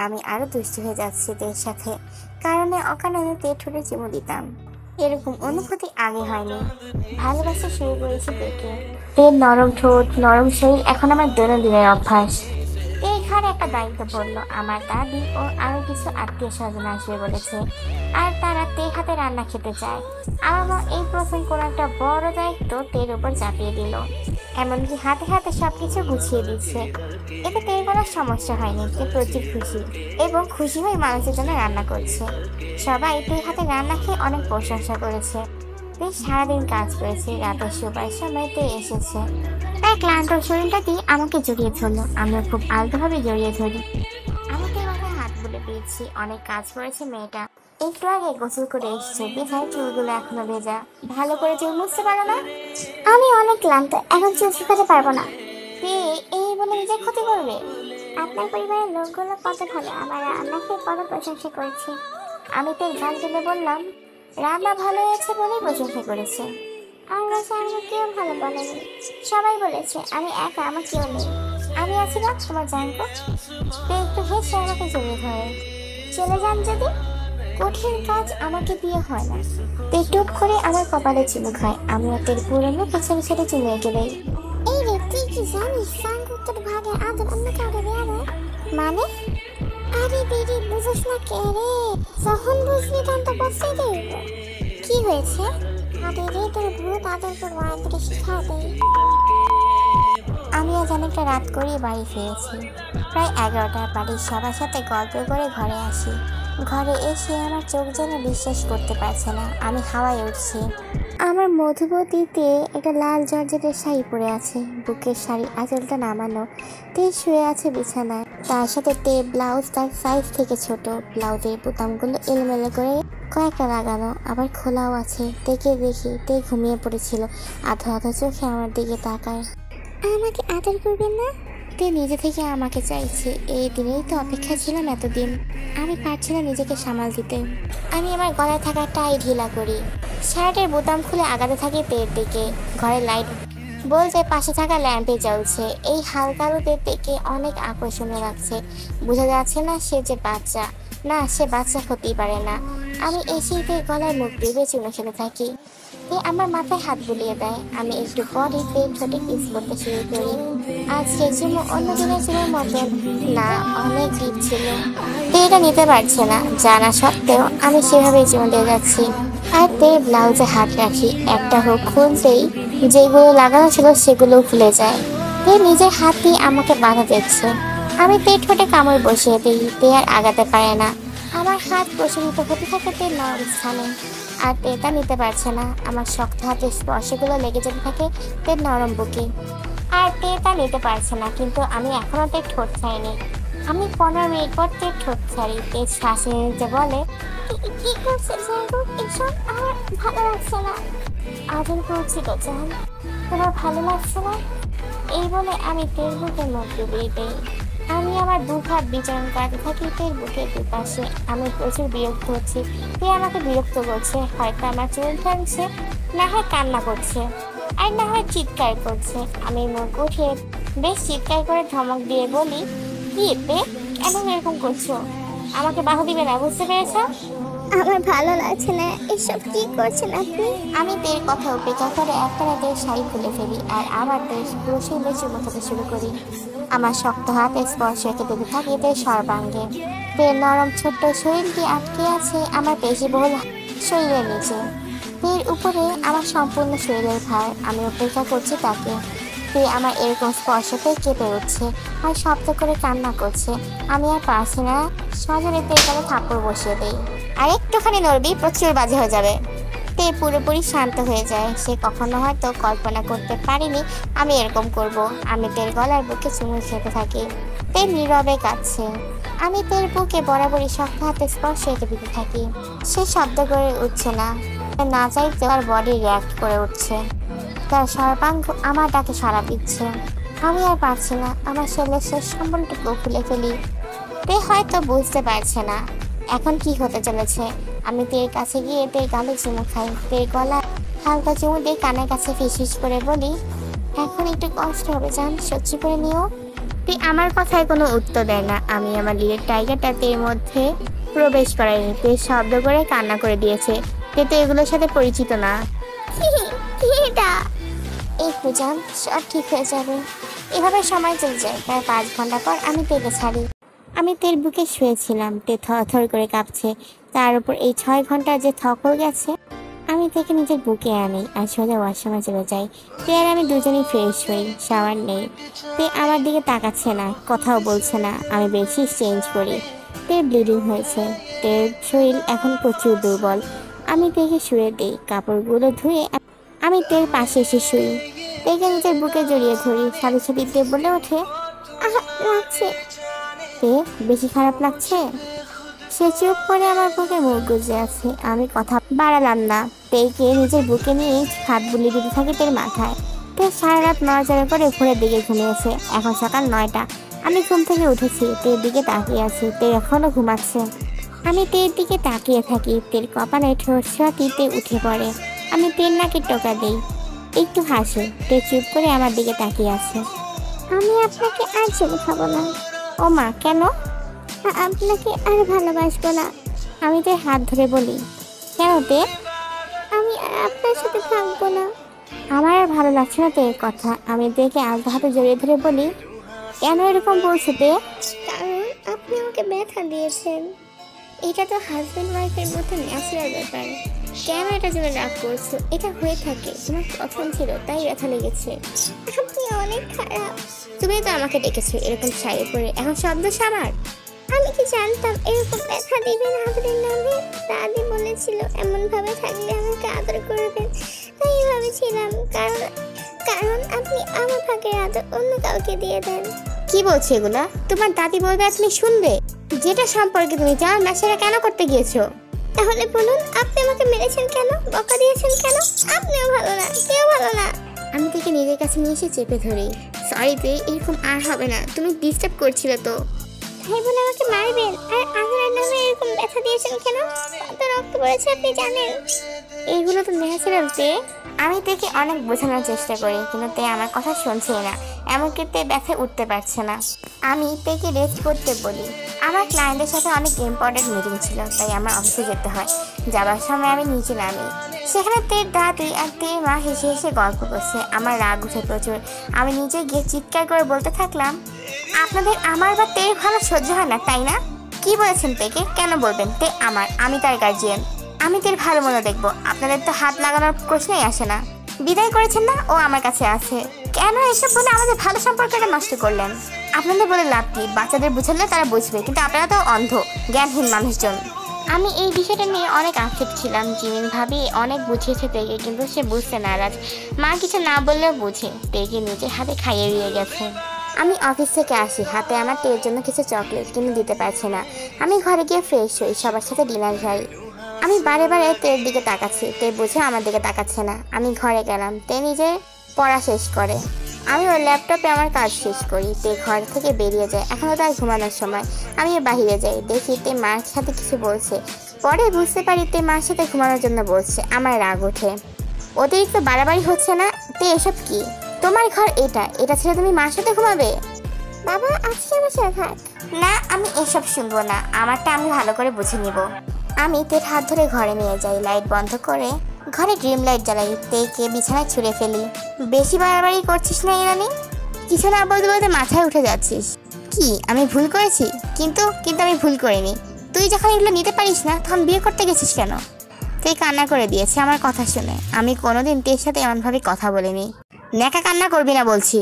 আমি আরো দুষ্ট হয়ে যাচ্ছি তের সাথে। কারণে অকারণে তে ঠোঁটে চুমু দিতাম। এরকম অনুভূতি আগে হয়নি। ভালোবাসা শুরু করেছি তেকে। তের নরম ঠোঁট, নরম শরীর এখন আমার দৈনন্দিনের অভ্যাস। এই ঘরে একটা দায়িত্ব পড়লো। আমার দাদি ও আরো কিছু আত্মীয় স্বজন আসবে বলেছে, আর তারা তে হাতে রান্না খেতে চায়। আমার মা এই প্রথম কোনো একটা বড় দায়িত্ব তের উপর চাপিয়ে দিল। এমনকি হাতে হাতে সবকিছু গুছিয়ে দিচ্ছে। এতে তের কোনো সমস্যা হয়নি। তে প্রচুর খুশি এবং খুশি হয়ে মানুষের জন্য রান্না করছে। সবাই তের হাতে রান্না খেয়ে অনেক প্রশংসা করেছে। তে সারাদিন কাজ করেছে, রাতে শোবার সময় তে এসেছে। তাই ক্লান্ত শরীরটা দিয়ে আমাকে জড়িয়ে ধরলো। আমিও খুব আলতোভাবে জড়িয়ে ধরি। আমি তো মাথায় হাত বুলে দিয়েছি। অনেক কাজ করেছে মেয়েটা। একটু আগে গোসল করে এসছে, বিধায় চুলগুলো এখনো ভেজা। ভালো করে চুল মুছতে পারো না? আমি অনেক ক্লান্ত, এখন চুল শুকাতে পারবো না। তে এই বলে নিজে ক্ষতি করবে? আপনার পরিবারের লোকগুলো কত ভালো, আমার রান্নাকে কত প্রশংসা করেছে। আমি তো গাল তুলে বললাম, রান্না ভালো হয়েছে বলেই প্রশংসা করেছে। আমার কাছে আমাকে কেউ ভালো বলেনি, সবাই বলেছে আমি একা, আমার কেউ নেই। আমি আছি না তোমার জানতো। তে একটু হেসে আমাকে জড়িয়ে ধরে। চলে যান যদি? কঠিন কাজ আমাকে দিয়ে হয় না। তে টুপ করে আমার কপালে চুমু খায়। আমি ওদের পুরনো পেছনে ছেড়ে চুমু এঁকে দেই। এই রে, তুই কি জানিস সাঙ্গু তোর ভাগে আদর অন্য কাউকে দেয়া না? মানে? আরে বেরি, বুঝিস না কে রে? যখন বুঝবি তখন তো বসে দেব। কি হয়েছে? আরে রে, তোর ভূত আদর করবো, আদরে শিখা দেয়। আমি আজ অনেকটা রাত করেই বাড়ি ফিরেছি। প্রায় 11টা। বাড়ির সবার সাথে গল্প করে ঘরে আসি। ঘরে এসে আমার চোখ যেন বিশ্বাস করতে পারছে না, আমি হাওয়ায় উঠছি। আমার মধুবতীতে একটা লাল জর্জেটের শাড়ি পরে আছে, বুকের শাড়ি আঁচলটা নামানো। তে শুয়ে আছে বিছানায়। তার সাথে তে ব্লাউজ তার সাইজ থেকে ছোট। ব্লাউজের বোতামগুলো এলোমেলো করে কয়েকটা লাগানো, আবার খোলাও আছে। তেকে দেখি তে ঘুমিয়ে পড়েছিল। আধো আধো চোখে আমার দিকে তাকায়। আমাকে আদর করবেন না? তে নিজে থেকে আমাকে চাইছে। এই দিনেই তো অপেক্ষা ছিলাম এতদিন। আমি পারছি না নিজেকে সামাল দিতে। আমি আমার গলায় থাকা টাই ঢিলা করি। শার্টের বোতাম খুলে আগাতে থাকি তের দিকে। ঘরের লাইট বলতে পাশে থাকা ল্যাম্পে জ্বলছে। এই হালকা রূপে তেকে অনেক আকর্ষণীয় লাগছে। বোঝা যাচ্ছে না সে যে বাচ্চা। না, সে বাচ্চা হতেই পারে না। আমি এসেই তের গলায় মুখ ডুবে চুমে খেতে থাকি। তে আমার মাথায় হাত বুলিয়ে দেয়। আমি একটু পরই তের ঠোঁটে কিস করতে শুরু করি। আজকে চুমু অন্য দিনের চুমুর মতন না, অনেক ডিপ ছিল। তে এটা নিতে পারছে না, জানা সত্ত্বেও আমি সেভাবেই চুমু দিয়ে যাচ্ছি। আর তে ব্লাউজে হাত রাখি। একটা হুক খুলতেই যেগুলো লাগানো ছিল সেগুলো খুলে যায়। তে নিজের হাত দিয়ে আমাকে বাধা দিচ্ছে। আমি তে ঠোঁটে কামড় বসিয়ে দিই। তে আর আগাতে পারে না। আমার হাত প্রসারিত হতে থাকে তের নরম স্থানে। আর তে তা নিতে পারছে না। আমার শক্ত হাতের স্পর্শগুলো লেগে যেতে থাকে তের নরম বুকে। আর তে তা নিতে পারছে না, কিন্তু আমি এখনো তের ঠোঁট ছাড়িনি। আমি 15 মিনিট পর তের ঠোঁট ছাড়ি। তে শ্বাস নিতে বলে, কি করছে জানবো? এসব আমার ভালো লাগছে না। আদর করছি তো জান, তোমার ভালো লাগছে না? এই বলে আমি তের বুকে মুখ ডুবিয়ে দেই। আমি আমার দু হাত বিচরণ কাটতে থাকি তের বুকের দুপাশে। আমি প্রচুর বিরক্ত হচ্ছি। তে আমাকে বিরক্ত করছে। হয়তো আমার চুল টানছে, না হয় কান্না করছে, আর না হয় চিৎকার করছে। আমি মুখ উঠিয়ে বেশ চিৎকার করে ধমক দিয়ে বলি, কি তে, কেন এরকম করছো? আমাকে বাহু দিবে না, বুঝতে পেরেছ? আমার ভালো লাগছে না, এসব কি করছেন আপনি? আমি তের কথা উপেক্ষা করে একটা রাতের শাড়ি খুলে ফেলি আর আবার তের পুরো শরীরে চুমো খেতে শুরু করি। আমার শক্ত হাতে স্পর্শ পেতে থাকি তের সর্বাঙ্গে। তের নরম ছোট্ট শরীরটি আটকে আছে আমার পেশিবহুল শরীরের নিচে। তের উপরে আমার সম্পূর্ণ শরীরের ভার। আমি অপেক্ষা করছি তাকে। তে আমার এরকম স্পর্শতে কেঁপে উঠছে আর শব্দ করে কান্না করছে। আমি আর পারছি না, সজনে তের গালে থাপ্পড় বসিয়ে দেই। আর একটুখানি নড়বি, প্রচুর বাজে হয়ে যাবে। তে পুরোপুরি শান্ত হয়ে যায়। সে কখনো হয়তো কল্পনা করতে পারেনি আমি এরকম করব। আমি তের গলার বুকে চুমু খেতে থাকি। তে নীরবে কাঁদছে। আমি তের বুকে বরাবরই শক্ত হাতে স্পর্শ এঁকে দিতে থাকি। সে শব্দ করে উঠছে না, না চাইতে তার বডি রিয়াক্ট করে উঠছে। তার সর্বাঙ্গ আমার ডাকে সাড়া দিচ্ছে। আমি আর পারছি না, আমার শরীরের শেষ সম্বলটুকু খুলে ফেলি। তে হয়তো বুঝতে পারছে না এখন কি হতে চলেছে। আমি তের কাছে গিয়ে তের গালে চুমু খাই। তের গলা হালকা চুমু দিয়ে কানের কাছে ফিসফিস করে বলি, এখন একটু কষ্ট হবে জান, সহ্য করে নিও। তে তে আমার কথায় কোনো উত্তর দেয় না। আমি আমার লিডের টাইগারটা তের মধ্যে প্রবেশ করাইনি। তে শব্দ করে কান্না করে দিয়েছে। তে তো এগুলোর সাথে পরিচিত না। এটা এই পূজান সব ঠিক হয়ে যাবে। এভাবে সময় চলে যায়। প্রায় 5 ঘন্টা পর আমি তেকে ছাড়ি। আমি তের বুকে শুয়েছিলাম। তে থরথর করে কাঁপছে। তার উপর এই 6 ঘন্টা যে থকল গেছে। আমি তেকে নিজের বুকে আনি আর সোজা ওয়াশরুমে চলে যাই। তে আর আমি দুজনেই ফ্রেশ হই। শাওয়ার নেই। তে আমার দিকে তাকাচ্ছে না, কথাও বলছে না। আমি বেডশিট চেঞ্জ করি। তের ব্লিডিং হয়েছে। তের শরীর এখন প্রচুর দুর্বল। আমি তেকে শুয়ে দিই। কাপড়গুলো ধুয়ে আমি তের পাশে এসে শুই। তেকে নিজের বুকে জড়িয়ে ধরি। সাথে সাথে তে বলে ওঠে, আহা লাগছে। তে বেশি খারাপ লাগছে? সে চুপ করে আমার বুকে মুখ গুজে আছে। আমি কথা বাড়ালাম না। তেকে নিজের বুকে নিয়ে হাত বুলিয়ে দিতে থাকি তের মাথায়। তে সারা রাত নড়াচড়া করে ভোরের দিকে ঘুমিয়েছে। এখন সকাল 9টা। আমি ঘুম থেকে উঠেছি। তের দিকে তাকিয়ে আছি। তে এখনো ঘুমাচ্ছে। আমি তের দিকে তাকিয়ে থাকি। তের কপালে ঠোঁট ছোঁয়াতে উঠে পড়ে। আমি তের নাকে টোকা দিই। একটু হাসি। তে চুপ করে আমার দিকে তাকিয়ে আছে। আমি আপনাকে আর চুমু খাবো না। ও মা, কেন? আপনাকে আর ভালোবাসবো না। আমি তোর হাত ধরে বলি, কেন তে? আমি আর আপনার সাথে থাকবো না। আমার আর ভালো লাগছে না তোর কথা। আমি তেকে আলতো হাতে জড়িয়ে ধরে বলি, কেন এরকম বলছো তে? কারণ আপনি আমাকে ব্যথা দিয়েছেন। এটা তো হাজব্যান্ড ওয়াইফের মধ্যে ন্যাচারাল ব্যাপার। কেন এটা জন্য রাগ করছো? এটা হয়ে থাকে। তোমার পছন্দ ছিল তাই ব্যথা লেগেছে। আপনি অনেক খারাপ। তুমি তো আমাকে ডেকেছো এরকম শাড়ি পরে। এখন শব্দ আমার। আমি কি জানতাম এরকম ব্যথা দিবেন হাজবেন্ড নামে? দাদি বলেছিল এমন ভাবে থাকলে আমাকে আদর করবেন। তাই ভেবেছিলাম। কারণ আপনি আমার ভাগের আদর অন্য কাউকে দিয়ে দেন। কি বলছো এগুলা? তোমার দাদি বলবে তুমি শুনবে? যেটা সম্পর্কে তুমি জানো না সেটা কেন করতে গিয়েছো? তাহলে বলুন, আপনি আমাকে মেরেছেন কেন? বকা দিয়েছেন কেন? আপনিও ভালো না, কেউ ভালো না। আমি থেকে নিজের কাছে নিয়ে এসে চেপে ধরি। সরি তে, এরকম আর হবে না। তুমি ডিস্টার্ব করছিলে তো। তাই বলে আমাকে মারবেন আর আগুনের নামে এরকম ব্যথা দিয়েছেন কেন? কত রক্ত পড়েছে আপনি জানেন? এইগুলো তো ন্যাচারাল তে। আমি তেকে অনেক বোঝানোর চেষ্টা করি, কিন্তু তে আমার কথা শুনছে না। এমনকি তে ব্যথায় উঠতে পারছে না। আমি তেকে রেস্ট করতে বলি। আমার ক্লায়েন্টের সাথে অনেক ইম্পর্টেন্ট মিটিং ছিল, তাই আমার অফিসে যেতে হয়। যাবার সময় আমি নিচে নামি। সেখানে তের দাদি আর তের মা হেসে হেসে গল্প করছে। আমার রাগ উঠে প্রচুর। আমি নিজে গিয়ে চিৎকার করে বলতে থাকলাম, আপনাদের আমার বা তের ভালো সহ্য হয় না তাই না? কি বলেছেন তেকে? কেন বলবেন? তে আমার, আমি তার গার্জিয়ান। আমি তের ভালো মনে দেখবো। আপনাদের তো হাত লাগানোর প্রশ্নই আসে না। বিদায় করেছেন না, ও আমার কাছে আছে। কেন এসব বলে আমাদের ভালো সম্পর্কটা নষ্ট করলেন? আপনাদের বলে লাভ কি? বাচ্চাদের বুঝালে তারা বুঝবে, কিন্তু আপনারা তো অন্ধ, জ্ঞানহীন মানুষজন। আমি এই বিষয়টা নিয়ে অনেক আপসেট ছিলাম। জিমিন ভাবি অনেক বুঝিয়েছে তেকে, কিন্তু সে বুঝতে নারাজ। মা কিছু না বললেও বুঝে। তেকে নিজের হাতে খাইয়ে দিয়ে গেছে। আমি অফিস থেকে আসি, হাতে আমার তের জন্য কিছু চকলেট কিনে দিতে পারছি না। আমি ঘরে গিয়ে ফ্রেশ হই, সবার সাথে ডিনার খাই। আমি বারে বারে তের দিকে তাকাচ্ছি, তে বুঝে আমার দিকে তাকাচ্ছে না। আমি ঘরে গেলাম। তে নিজের পড়া শেষ করে। আমি ওর ল্যাপটপে আমার কাজ শেষ করি। তে ঘর থেকে বেরিয়ে যায়। এখনও তার ঘুমানোর সময়। আমি বাহিরে যাই, দেখি তে মার সাথে কিছু বলছে। পরে বুঝতে পারি তে মার সাথে ঘুমানোর জন্য বলছে। আমার রাগ ওঠে। অতিরিক্ত বাড়াবাড়ি হচ্ছে না? তে এসব কি? তোমার ঘর এটা ছেড়ে তুমি মার সাথে ঘুমাবে? বাবা আজকে আমার সাথে থাক। না, আমি এসব শুনবো না। আমারটা আমি ভালো করে বুঝে নিব। আমি তের হাত ধরে ঘরে নিয়ে যাই। লাইট বন্ধ করে ঘরে ড্রিম লাইট জ্বালাই। তেকে বিছানায় ছুঁড়ে ফেলি। বেশি বাড়াবাড়ি করছিস না ইরানি? কিছু না বলতে বলতে মাথায় উঠে যাচ্ছিস। কি আমি ভুল করেছি? কিন্তু আমি ভুল করিনি। তুই যখন এগুলো নিতে পারিস না, তখন বিয়ে করতে গেছিস কেন? তে কান্না করে দিয়েছে আমার কথা শুনে। আমি কোনোদিন তের সাথে এমনভাবে কথা বলিনি। ন্যাকা কান্না করবি না বলছি।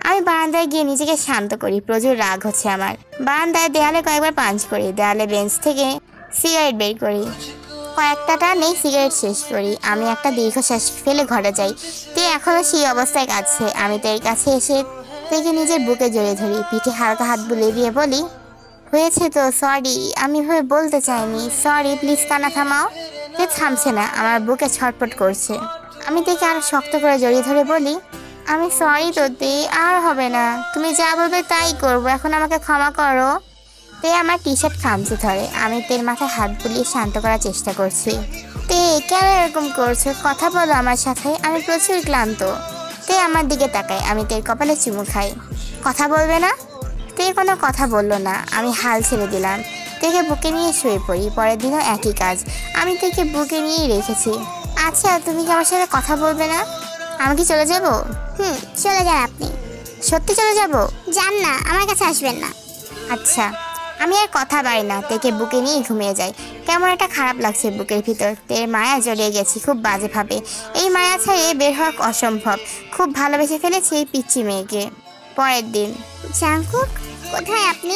আমি বারান্দায় গিয়ে নিজেকে শান্ত করি। প্রচুর রাগ হচ্ছে আমার। বারান্দায় দেয়ালে কয়েকবার পাঞ্চ করি। দেয়ালে বেঞ্চ থেকে সিগারেট বের করি। কয়েকটা টানেই সিগারেট শেষ করি। আমি একটা দীর্ঘশ্বাস ফেলে ঘরে যাই। তে এখনও সেই অবস্থায় কাঁদছে। আমি তের কাছে এসে তেকে নিজের বুকে জড়িয়ে ধরি। পিঠে হালকা হাত বুলিয়ে দিয়ে বলি, হয়েছে তো, সরি, আমি ভাবে বলতে চাইনি। সরি, প্লিজ কান্না থামাও। তে থামছে না, আমার বুকে ছটফট করছে। আমি তেকে আরো শক্ত করে জড়িয়ে ধরে বলি, আমি সরি তো তে, আর হবে না। তুমি যা বলবে তাই করবো। এখন আমাকে ক্ষমা করো। তে আমার টি শার্ট খামচে ধরে। আমি তের মাথায় হাত বুলিয়ে শান্ত করার চেষ্টা করছি। তে কেন এরকম করছো? কথা বলো আমার সাথে। আমি প্রচুর ক্লান্ত। তে আমার দিকে তাকায়। আমি তের কপালে চুমু খাই। কথা বলবে না? তে কোনো কথা বলল না। আমি হাল ছেড়ে দিলাম, তেকে বুকে নিয়ে শুয়ে পড়ি। পরের দিনও একই কাজ, আমি তেকে বুকে নিয়েই রেখেছি। আচ্ছা, তুমি কি আমার সাথে কথা বলবে না? আমি কি চলে যাব? চলে যান আপনি। সত্যি চলে যাব? যান না, আমার কাছে আসবেন না। আচ্ছা। আমি আর কথা বাড়ি না, তেকে বুকে নিয়ে ঘুমিয়ে যাই। কেমন একটা খারাপ লাগছে বুকের ভিতর। তের মায়া জড়িয়ে গেছি খুব বাজেভাবে। এই মায়া ছাড়িয়ে বের হওয়া অসম্ভব। খুব ভালোবেসে ফেলেছি এই পিচ্চি মেয়েকে। পরের দিন। জাঙ্কুক, কোথায় আপনি?